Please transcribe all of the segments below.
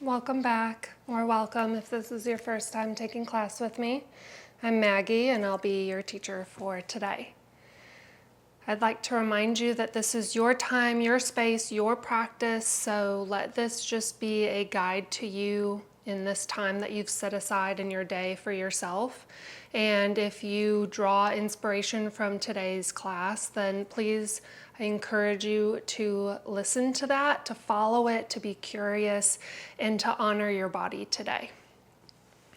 Welcome back, or welcome if this is your first time taking class with me. I'm Maggie and I'll be your teacher for today. I'd like to remind you that this is your time, your space, your practice, so let this just be a guide to you in this time that you've set aside in your day for yourself. And if you draw inspiration from today's class, then please, I encourage you to listen to that, to follow it, to be curious, and to honor your body today.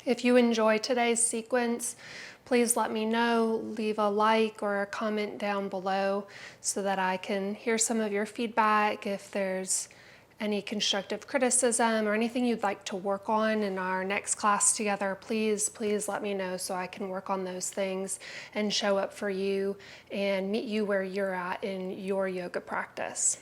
If you enjoy today's sequence, please let me know, leave a like or a comment down below so that I can hear some of your feedback. If there's any constructive criticism or anything you'd like to work on in our next class together, please let me know so I can work on those things and show up for you and meet you where you're at in your yoga practice.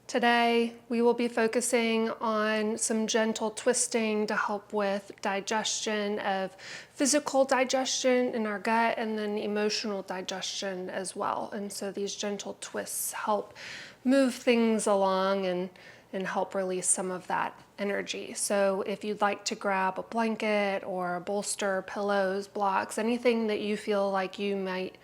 Today, we will be focusing on some gentle twisting to help with digestion of physical digestion in our gut and then emotional digestion as well. And so these gentle twists help move things along and help release some of that energy. So if you'd like to grab a blanket or a bolster, pillows, blocks, anything that you feel like you might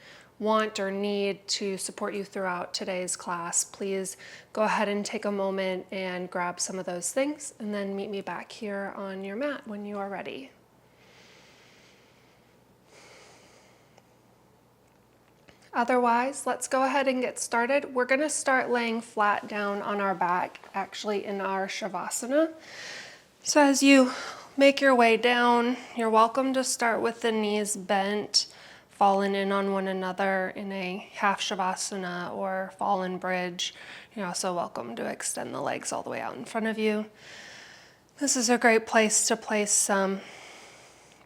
want or need to support you throughout today's class, please go ahead and take a moment and grab some of those things and then meet me back here on your mat when you are ready. Otherwise, let's go ahead and get started. We're going to start laying flat down on our back, actually in our Shavasana. So as you make your way down, you're welcome to start with the knees bent, fallen in on one another in a half Shavasana or fallen bridge. You're also welcome to extend the legs all the way out in front of you. This is a great place to place some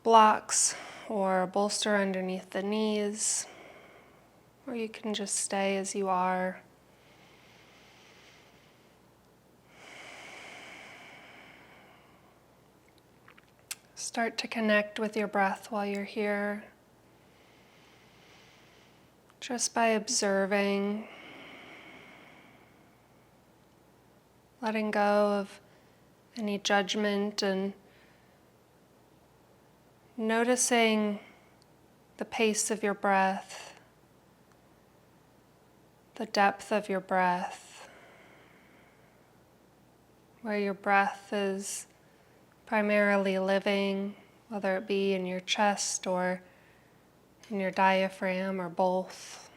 blocks or bolster underneath the knees, or you can just stay as you are. Start to connect with your breath while you're here, just by observing, letting go of any judgment and noticing the pace of your breath, the depth of your breath, where your breath is primarily living, whether it be in your chest or in your diaphragm or both.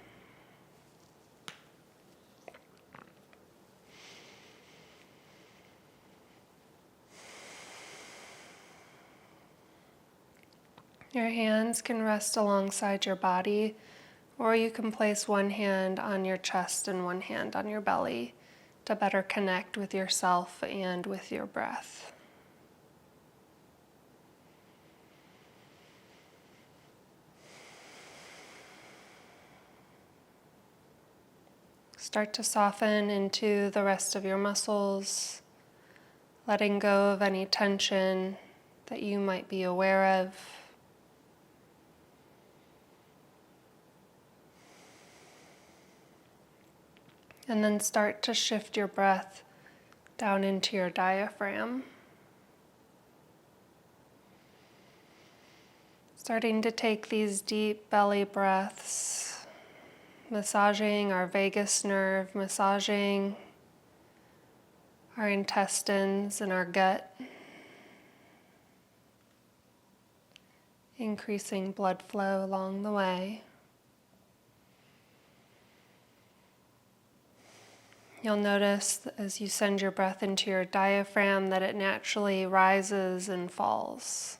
Your hands can rest alongside your body, or you can place one hand on your chest and one hand on your belly to better connect with yourself and with your breath. Start to soften into the rest of your muscles, letting go of any tension that you might be aware of. And then start to shift your breath down into your diaphragm. Starting to take these deep belly breaths, massaging our vagus nerve, massaging our intestines and our gut, increasing blood flow along the way. You'll notice as you send your breath into your diaphragm that it naturally rises and falls.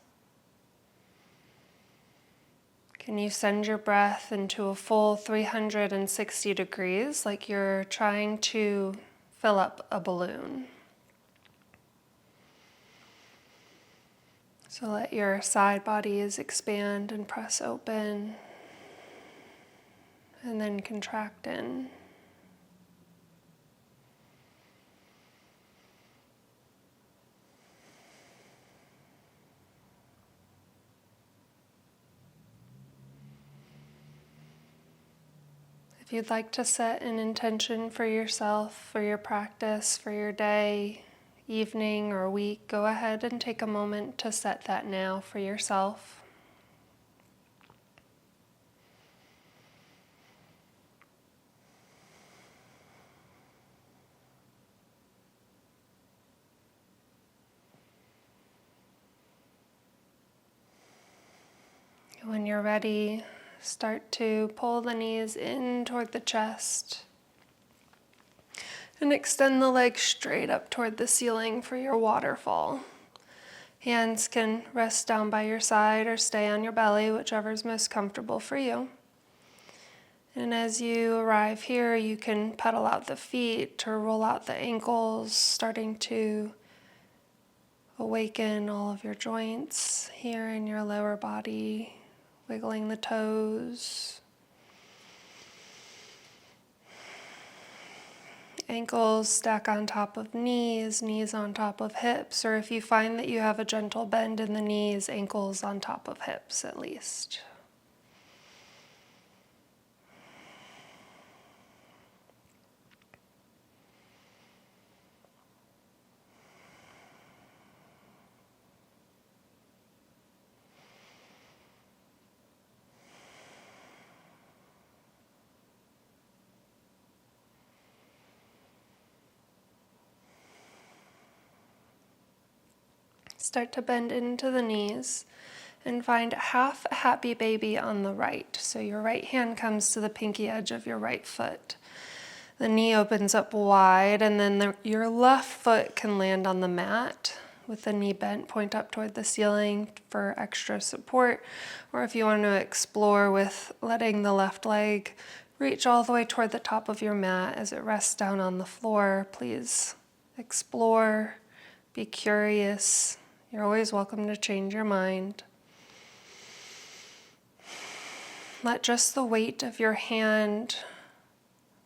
Can you send your breath into a full 360 degrees, like you're trying to fill up a balloon? So let your side bodies expand and press open, and then contract in. If you'd like to set an intention for yourself, for your practice, for your day, evening, or week, go ahead and take a moment to set that now for yourself. When you're ready, start to pull the knees in toward the chest and extend the legs straight up toward the ceiling for your waterfall. Hands can rest down by your side or stay on your belly, whichever is most comfortable for you. And as you arrive here, you can pedal out the feet or roll out the ankles, starting to awaken all of your joints here in your lower body. Wiggling the toes, ankles stack on top of knees, knees on top of hips, or if you find that you have a gentle bend in the knees, ankles on top of hips at least. Start to bend into the knees and find half a happy baby on the right. So your right hand comes to the pinky edge of your right foot. The knee opens up wide, and then your left foot can land on the mat with the knee bent, point up toward the ceiling for extra support. Or if you want to explore with letting the left leg reach all the way toward the top of your mat as it rests down on the floor, please explore, be curious. You're always welcome to change your mind. Let just the weight of your hand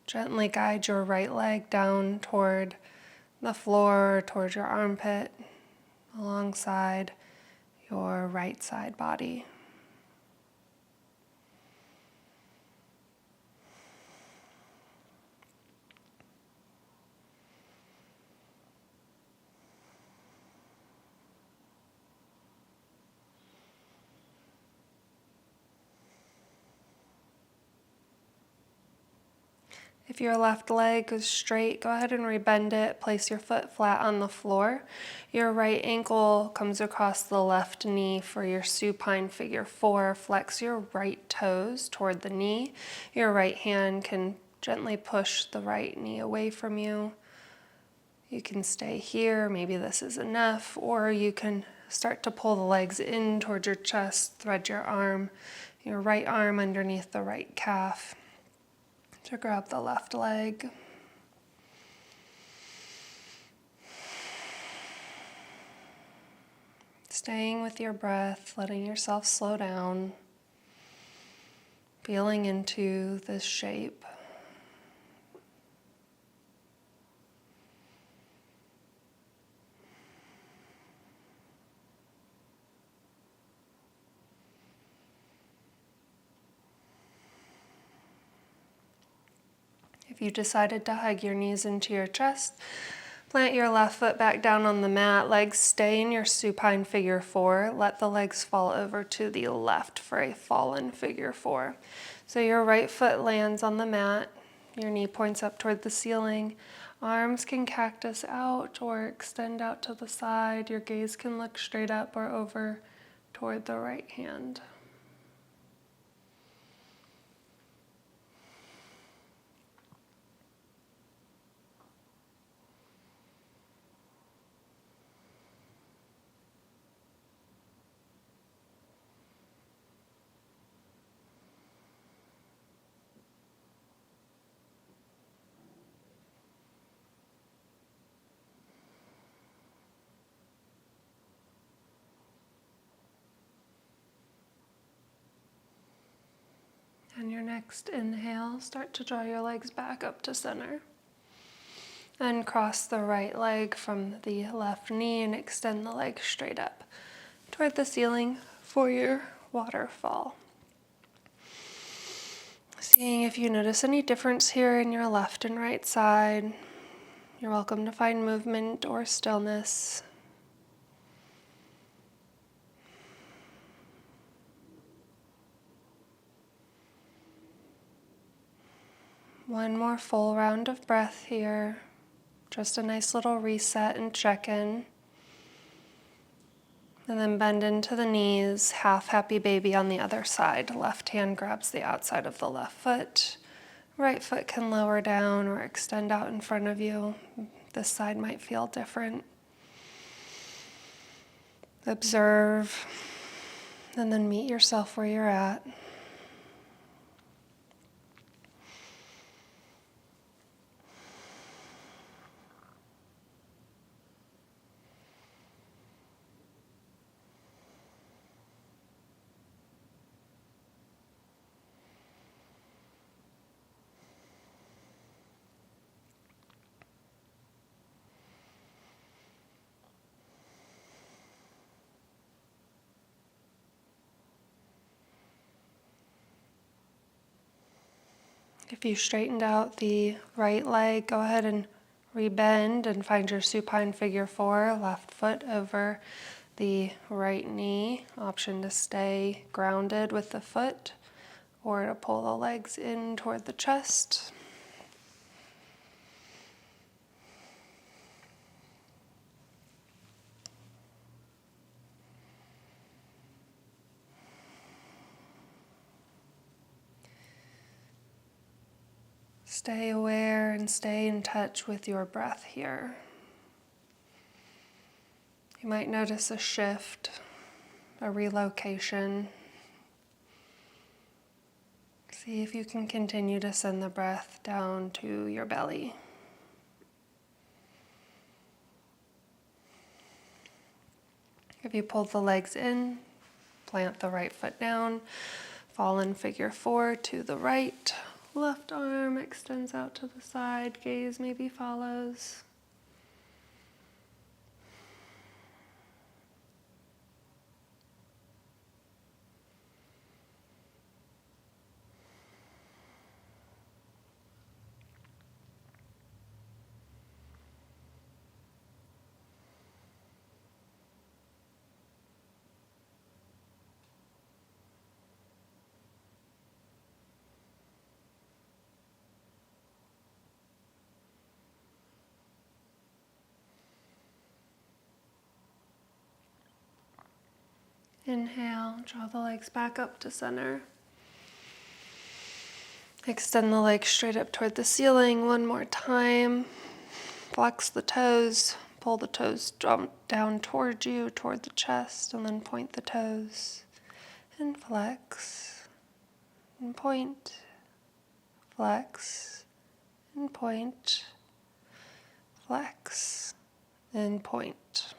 gently guide your right leg down toward the floor, toward your armpit, alongside your right side body. If your left leg goes straight, go ahead and rebend it. Place your foot flat on the floor. Your right ankle comes across the left knee for your supine figure 4. Flex your right toes toward the knee. Your right hand can gently push the right knee away from you. You can stay here, maybe this is enough, or you can start to pull the legs in towards your chest, thread your right arm underneath the right calf to grab the left leg. Staying with your breath, letting yourself slow down, feeling into this shape. If you decided to hug your knees into your chest, plant your left foot back down on the mat. Legs stay in your supine figure 4. Let the legs fall over to the left for a fallen figure 4. So your right foot lands on the mat. Your knee points up toward the ceiling. Arms can cactus out or extend out to the side. Your gaze can look straight up or over toward the right hand. And your next inhale, start to draw your legs back up to center. And cross the right leg from the left knee and extend the leg straight up toward the ceiling for your waterfall. Seeing if you notice any difference here in your left and right side. You're welcome to find movement or stillness. One more full round of breath here. Just a nice little reset and check-in. And then bend into the knees, half happy baby on the other side. Left hand grabs the outside of the left foot. Right foot can lower down or extend out in front of you. This side might feel different. Observe, and then meet yourself where you're at. If you straightened out the right leg, go ahead and rebend and find your supine figure 4, left foot over the right knee. Option to stay grounded with the foot or to pull the legs in toward the chest. Stay aware and stay in touch with your breath here. You might notice a shift, a relocation. See if you can continue to send the breath down to your belly. If you pull the legs in, plant the right foot down, fall in figure 4 to the right. Left arm extends out to the side, gaze maybe follows. Inhale, draw the legs back up to center. Extend the legs straight up toward the ceiling one more time. Flex the toes, pull the toes down toward you, toward the chest, and then point the toes. And flex, and point, flex, and point, flex, and point.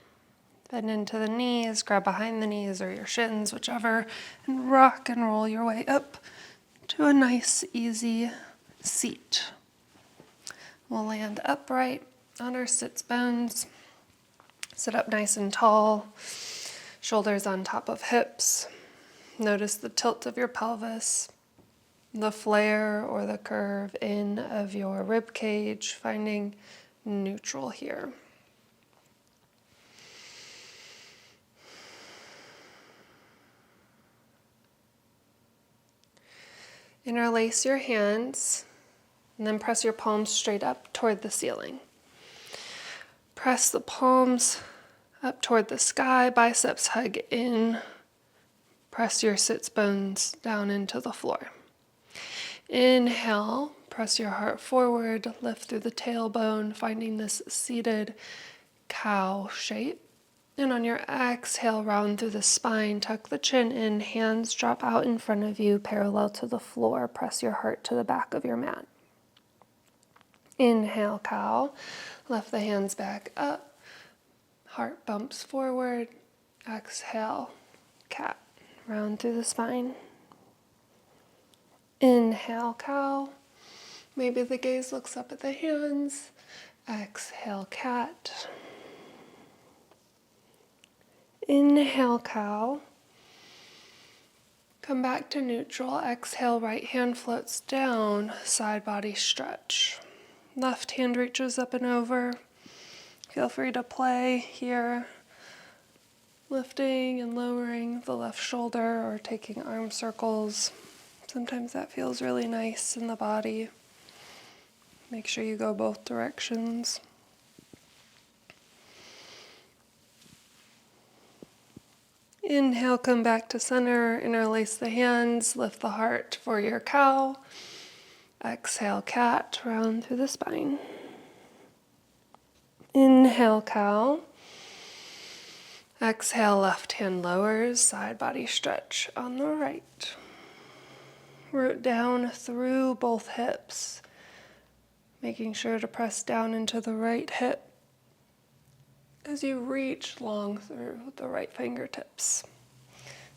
Bend into the knees, grab behind the knees or your shins, whichever, and rock and roll your way up to a nice, easy seat. We'll land upright on our sits bones. Sit up nice and tall, shoulders on top of hips. Notice the tilt of your pelvis, the flare or the curve in of your rib cage, finding neutral here. Interlace your hands and then press your palms straight up toward the ceiling. Press the palms up toward the sky, biceps hug in. Press your sits bones down into the floor. Inhale, press your heart forward, lift through the tailbone, finding this seated cow shape. And on your exhale, round through the spine, tuck the chin in, hands drop out in front of you, parallel to the floor. Press your heart to the back of your mat. Inhale, cow. Lift the hands back up. Heart bumps forward. Exhale, cat. Round through the spine. Inhale, cow. Maybe the gaze looks up at the hands. Exhale, cat. Inhale, cow. Come back to neutral. Exhale, right hand floats down, side body stretch. Left hand reaches up and over. Feel free to play here, lifting and lowering the left shoulder or taking arm circles. Sometimes that feels really nice in the body. Make sure you go both directions. Inhale, come back to center, interlace the hands, lift the heart for your cow. Exhale, cat, round through the spine. Inhale, cow. Exhale, left hand lowers, side body stretch on the right. Root down through both hips, making sure to press down into the right hip as you reach long through the right fingertips.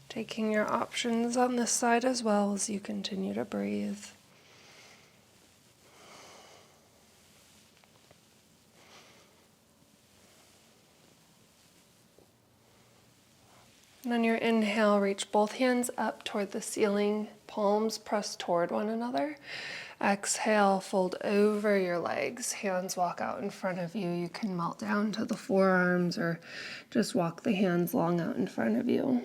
Taking your options on this side as well as you continue to breathe. And on your inhale, reach both hands up toward the ceiling, palms pressed toward one another. Exhale, fold over your legs, hands walk out in front of you. You can melt down to the forearms or just walk the hands long out in front of you.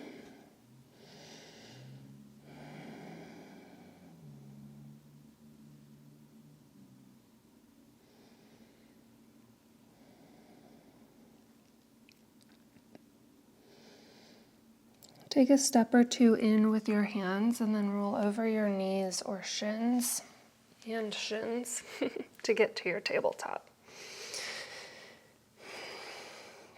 Take a step or two in with your hands and then roll over your knees or shins and shins to get to your tabletop.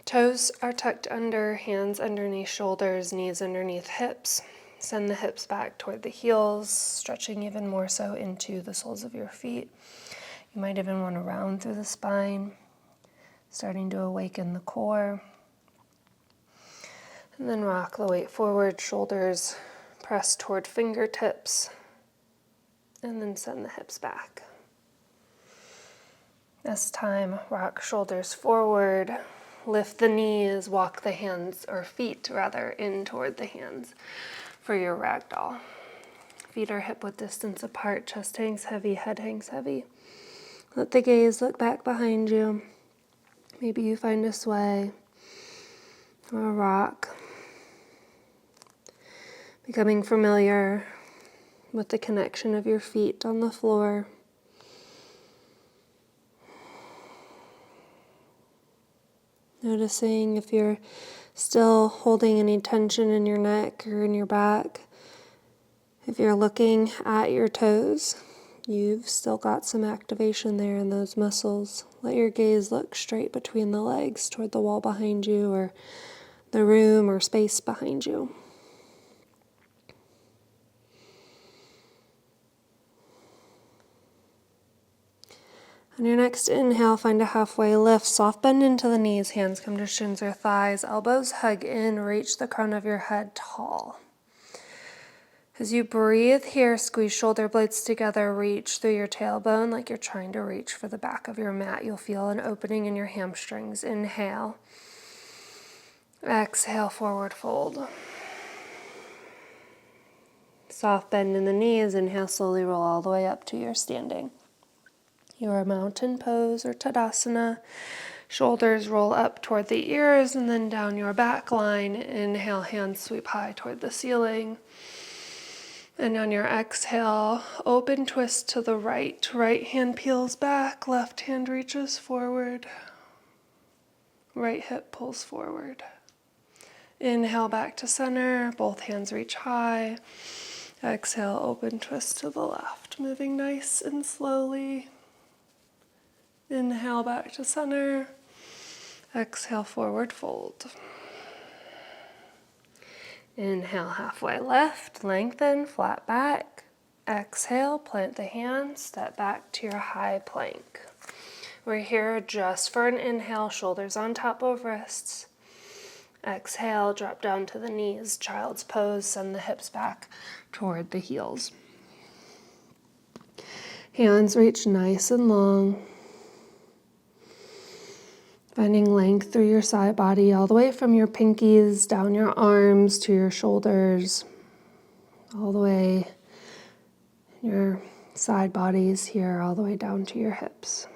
Toes are tucked under, hands underneath shoulders, knees underneath hips. Send the hips back toward the heels, stretching even more so into the soles of your feet. You might even want to round through the spine, starting to awaken the core. And then rock the weight forward, shoulders press toward fingertips, and then send the hips back. This time, rock shoulders forward, lift the knees, walk the hands, or feet rather, in toward the hands for your ragdoll. Feet are hip-width distance apart, chest hangs heavy, head hangs heavy. Let the gaze look back behind you. Maybe you find a sway or a rock. Becoming familiar with the connection of your feet on the floor. Noticing if you're still holding any tension in your neck or in your back. If you're looking at your toes, you've still got some activation there in those muscles. Let your gaze look straight between the legs toward the wall behind you or the room or space behind you. On your next inhale, find a halfway lift. Soft bend into the knees. Hands come to shins or thighs. Elbows hug in. Reach the crown of your head tall. As you breathe here, squeeze shoulder blades together. Reach through your tailbone like you're trying to reach for the back of your mat. You'll feel an opening in your hamstrings. Inhale. Exhale, forward fold. Soft bend in the knees. Inhale, slowly roll all the way up to your standing. Your mountain pose or Tadasana. Shoulders roll up toward the ears and then down your back line. Inhale, hands sweep high toward the ceiling. And on your exhale, open twist to the right. Right hand peels back, left hand reaches forward. Right hip pulls forward. Inhale back to center, both hands reach high. Exhale, open twist to the left, moving nice and slowly. Inhale back to center. Exhale, forward fold. Inhale, halfway left, lengthen, flat back. Exhale, plant the hands, step back to your high plank. We're here just for an inhale, shoulders on top of wrists. Exhale, drop down to the knees, child's pose, send the hips back toward the heels. Hands reach nice and long. Finding length through your side body, all the way from your pinkies, down your arms to your shoulders, all the way, your side bodies here, all the way down to your hips.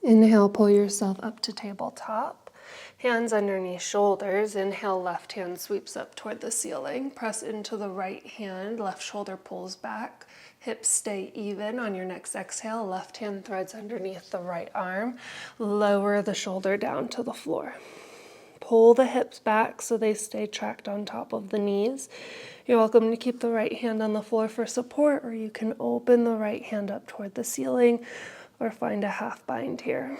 Inhale, pull yourself up to tabletop. Hands underneath shoulders. Inhale, left hand sweeps up toward the ceiling. Press into the right hand, left shoulder pulls back. Hips stay even. On your next exhale, left hand threads underneath the right arm. Lower the shoulder down to the floor. Pull the hips back so they stay tracked on top of the knees. You're welcome to keep the right hand on the floor for support, or you can open the right hand up toward the ceiling or find a half bind here.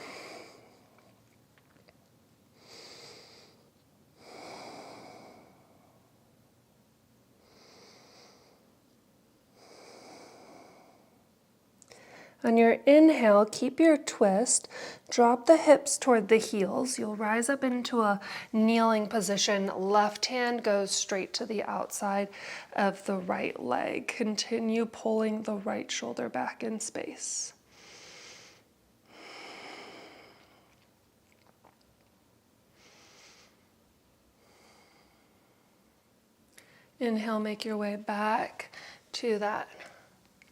On your inhale, keep your twist. Drop the hips toward the heels. You'll rise up into a kneeling position. Left hand goes straight to the outside of the right leg. Continue pulling the right shoulder back in space. Inhale, make your way back to that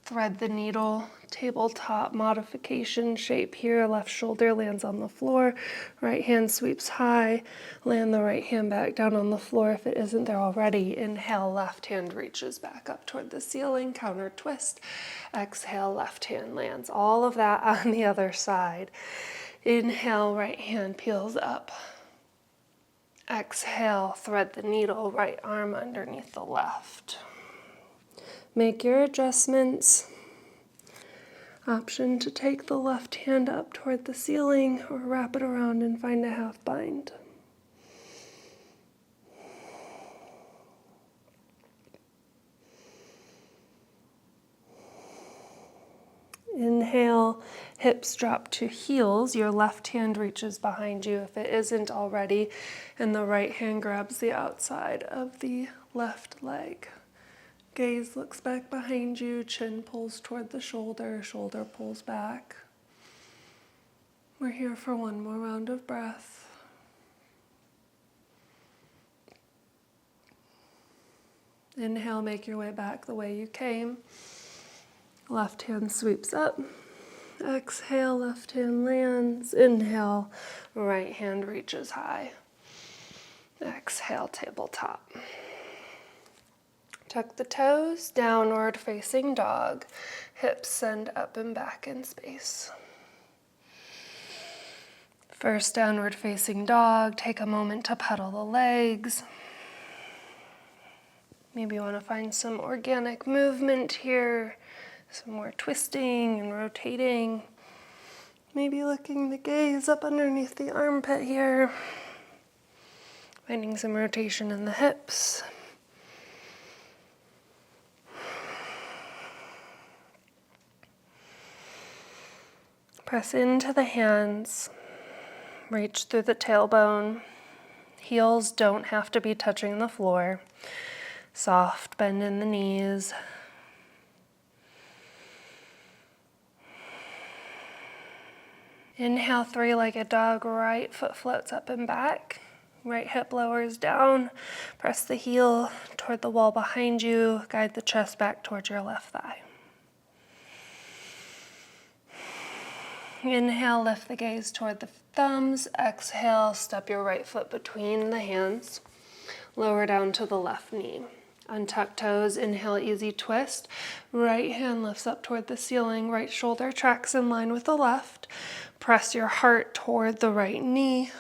thread the needle tabletop modification shape here. Left shoulder lands on the floor. Right hand sweeps high. Land the right hand back down on the floor if it isn't there already. Inhale, left hand reaches back up toward the ceiling. Counter twist. Exhale, left hand lands. All of that on the other side. Inhale, right hand peels up. Exhale, thread the needle, right arm underneath the left. Make your adjustments. Option to take the left hand up toward the ceiling or wrap it around and find a half bind. Inhale, hips drop to heels. Your left hand reaches behind you if it isn't already, and the right hand grabs the outside of the left leg. Gaze looks back behind you, chin pulls toward the shoulder, shoulder pulls back. We're here for one more round of breath. Inhale, make your way back the way you came. Left hand sweeps up. Exhale, left hand lands. Inhale, right hand reaches high. Exhale, tabletop. Tuck the toes, downward facing dog. Hips send up and back in space. First downward facing dog, take a moment to pedal the legs. Maybe you want to find some organic movement here, some more twisting and rotating. Maybe looking the gaze up underneath the armpit here. Finding some rotation in the hips. Press into the hands, reach through the tailbone. Heels don't have to be touching the floor. Soft bend in the knees. Inhale, three-legged dog, right foot floats up and back. Right hip lowers down. Press the heel toward the wall behind you. Guide the chest back towards your left thigh. Inhale, lift the gaze toward the thumbs. Exhale, step your right foot between the hands. Lower down to the left knee. Untuck toes, inhale, easy twist. Right hand lifts up toward the ceiling. Right shoulder tracks in line with the left. Press your heart toward the right knee.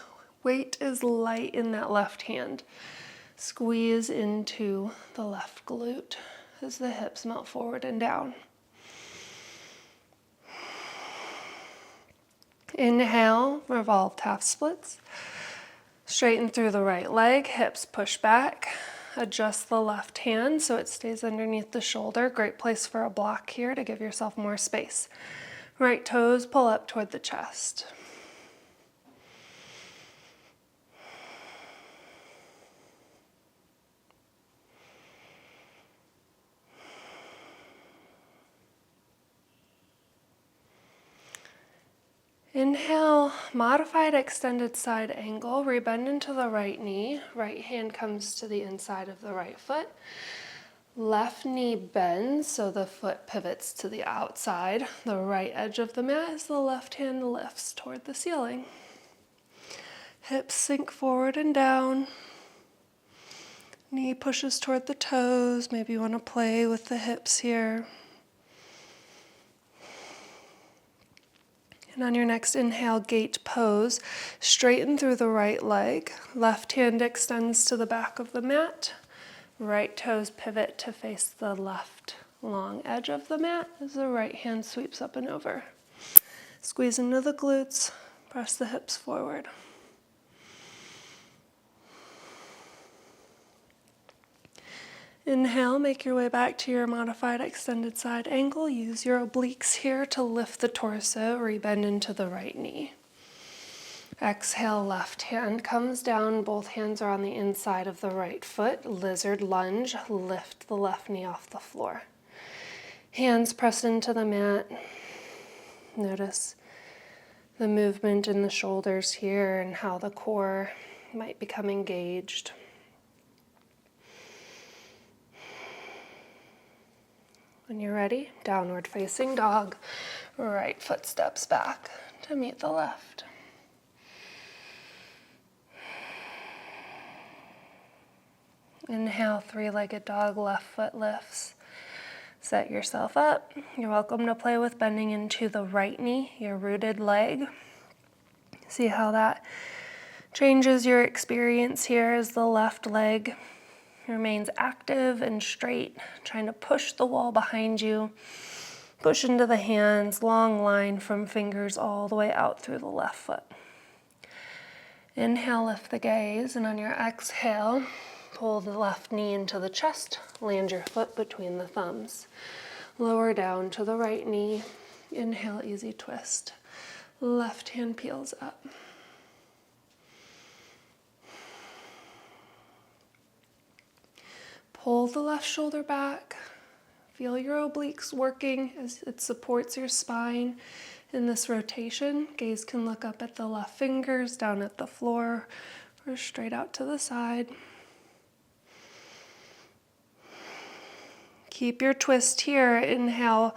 Weight is light in that left hand. Squeeze into the left glute as the hips melt forward and down. Inhale, revolved half splits. Straighten through the right leg, hips push back. Adjust the left hand so it stays underneath the shoulder. Great place for a block here to give yourself more space. Right toes pull up toward the chest. Inhale, modified extended side angle, rebend into the right knee. Right hand comes to the inside of the right foot. Left knee bends so the foot pivots to the outside. The right edge of the mat as the left hand lifts toward the ceiling. Hips sink forward and down. Knee pushes toward the toes. Maybe you want to play with the hips here. And on your next inhale, gate pose, straighten through the right leg. Left hand extends to the back of the mat. Right toes pivot to face the left long edge of the mat as the right hand sweeps up and over. Squeeze into the glutes, press the hips forward. Inhale, make your way back to your modified extended side angle. Use your obliques here to lift the torso, rebend into the right knee. Exhale, left hand comes down, both hands are on the inside of the right foot. Lizard lunge, lift the left knee off the floor. Hands pressed into the mat. Notice the movement in the shoulders here and how the core might become engaged. When you're ready, downward facing dog. Right foot steps back to meet the left. Inhale, three-legged dog, left foot lifts. Set yourself up. You're welcome to play with bending into the right knee, your rooted leg. See how that changes your experience here as the left leg remains active and straight, trying to push the wall behind you. Push into the hands, long line from fingers all the way out through the left foot. Inhale, lift the gaze, and on your exhale, pull the left knee into the chest, land your foot between the thumbs. Lower down to the right knee. Inhale, easy twist. Left hand peels up. Pull the left shoulder back. Feel your obliques working as it supports your spine in this rotation. Gaze can look up at the left fingers, down at the floor, or straight out to the side. Keep your twist here. Inhale,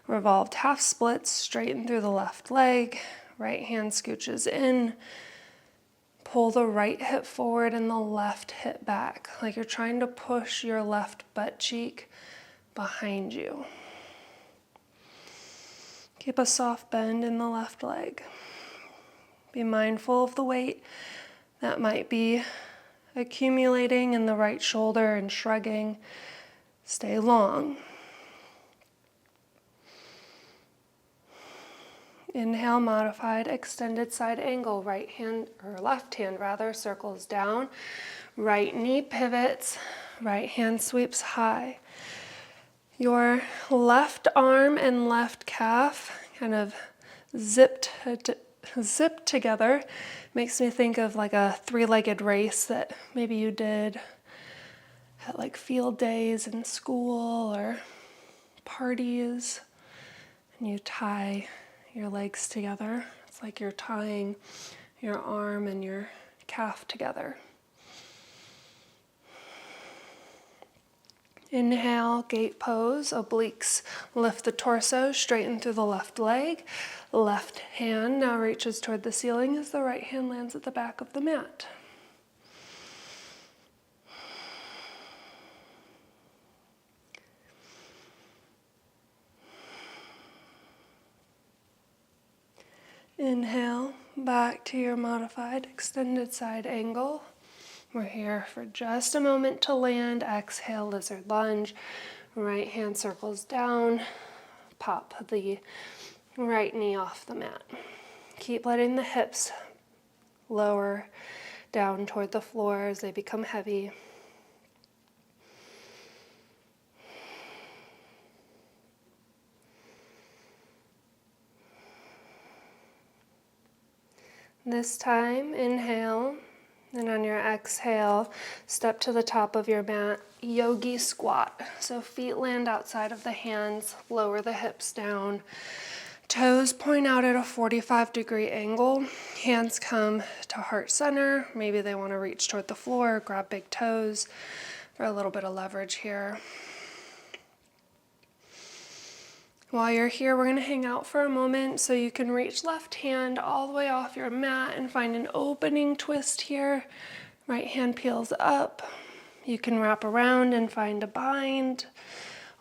revolved half splits, straighten through the left leg. Right hand scooches in. Pull the right hip forward and the left hip back, like you're trying to push your left butt cheek behind you. Keep a soft bend in the left leg. Be mindful of the weight that might be accumulating in the right shoulder and shrugging. Stay long. Inhale, modified extended side angle. Right hand, or left hand rather, circles down. Right knee pivots. Right hand sweeps high. Your left arm and left calf kind of zipped together. Makes me think of like a three-legged race that maybe you did at like field days in school or parties, and you tie your legs together. It's like you're tying your arm and your calf together. Inhale, gate pose, obliques lift the torso, straighten through the left leg. Left hand now reaches toward the ceiling as the right hand lands at the back of the mat. Inhale, back to your modified extended side angle. We're here for just a moment to land. Exhale, lizard lunge. Right hand circles down. Pop the right knee off the mat. Keep letting the hips lower down toward the floor as they become heavy. This time, inhale, and on your exhale, step to the top of your mat, yogi squat. So feet land outside of the hands, lower the hips down, Toes point out at a 45-degree angle. Hands come to heart center. Maybe they want to reach toward the floor, grab big toes for a little bit of leverage here. While you're here, we're going to hang out for a moment so you can reach left hand all the way off your mat and find an opening twist here. Right hand peels up. You can wrap around and find a bind,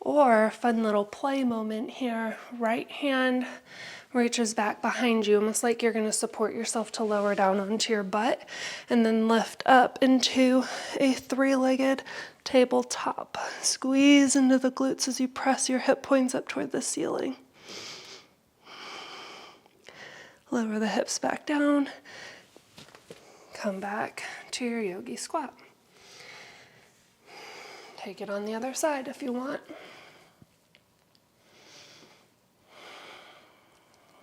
or a fun little play moment here. Right hand reaches back behind you, almost like you're going to support yourself to lower down onto your butt, and then lift up into a three-legged tabletop. Squeeze into the glutes as you press your hip points up toward the ceiling. Lower the hips back down. Come back to your yogi squat. Take it on the other side if you want.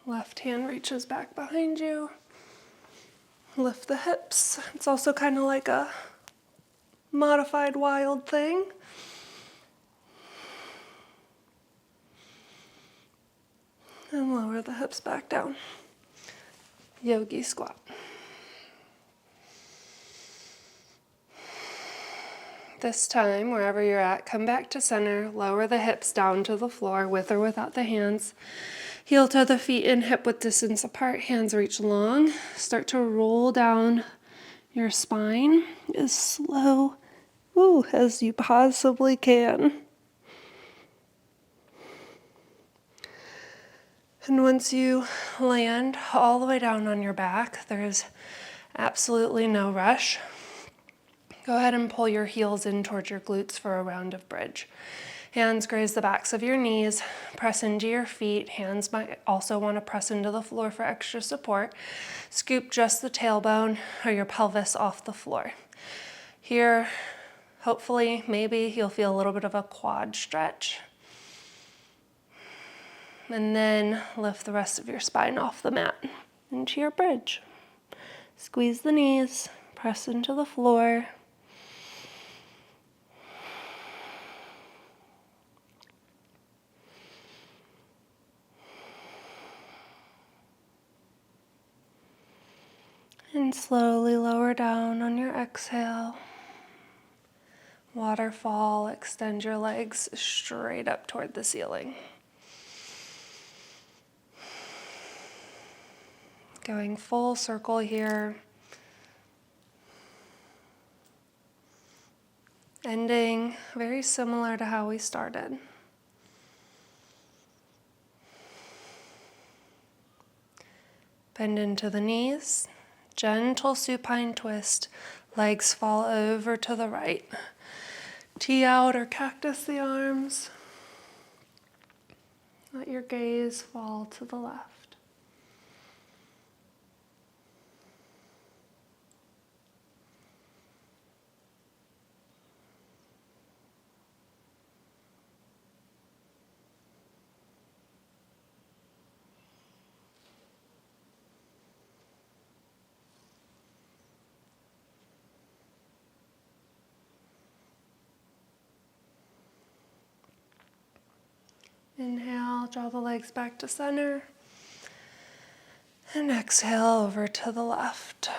Left hand reaches back behind you. Lift the hips. It's also kind of like a modified wild thing. And lower the hips back down. Yogi squat. This time, wherever you're at, come back to center, lower the hips down to the floor with or without the hands. Heel toe the feet in hip width distance apart, hands reach long. Start to roll down your spine as slow as you possibly can. And once you land all the way down on your back, there's absolutely no rush. Go ahead and pull your heels in towards your glutes for a round of bridge. Hands graze the backs of your knees, press into your feet. Hands might also want to press into the floor for extra support. Scoop just the tailbone or your pelvis off the floor. Here, hopefully, maybe you'll feel a little bit of a quad stretch. And then lift the rest of your spine off the mat into your bridge. Squeeze the knees, press into the floor. And slowly lower down on your exhale. Waterfall, extend your legs straight up toward the ceiling. Going full circle here. Ending very similar to how we started. Bend into the knees. Gentle supine twist, legs fall over to the right. Tee out or cactus the arms. Let your gaze fall to the left. Inhale, draw the legs back to center. And exhale over to the left.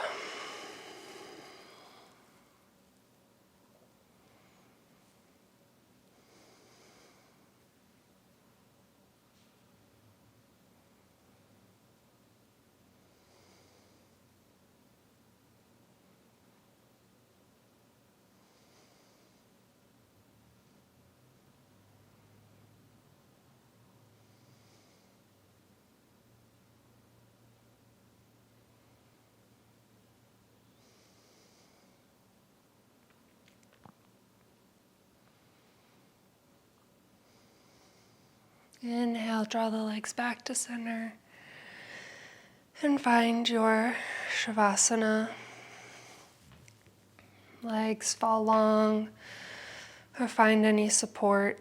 Inhale, draw the legs back to center and find your Shavasana. Legs fall long, or find any support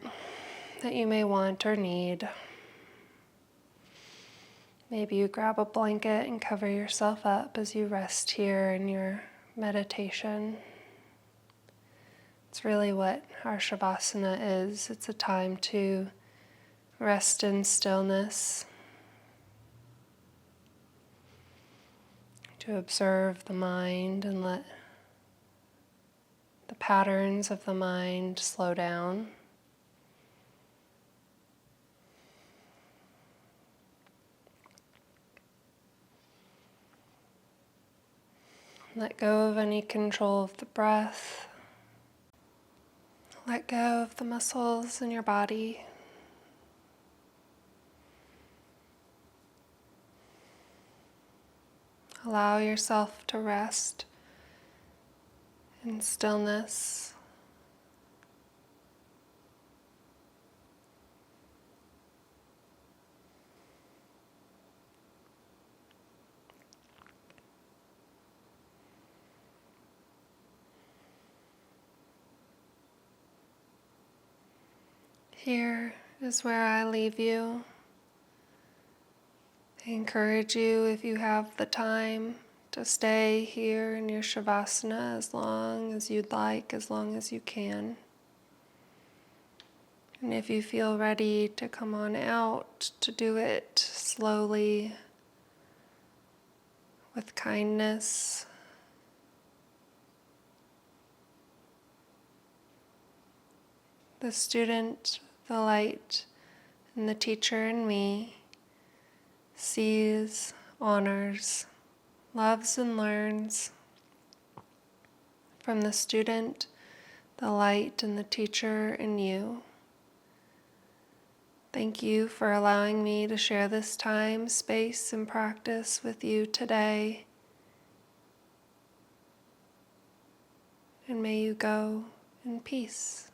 that you may want or need. Maybe you grab a blanket and cover yourself up as you rest here in your meditation. It's really what our Shavasana is. It's a time to rest in stillness, to observe the mind and let the patterns of the mind slow down. Let go of any control of the breath. Let go of the muscles in your body. Allow yourself to rest in stillness. Here is where I leave you. I encourage you, if you have the time, to stay here in your Shavasana as long as you'd like, as long as you can. And if you feel ready to come on out, to do it slowly, with kindness. The student, the light, and the teacher in me sees, honors, loves, and learns from the student, the light, and the teacher in you. Thank you for allowing me to share this time, space, and practice with you today. And may you go in peace.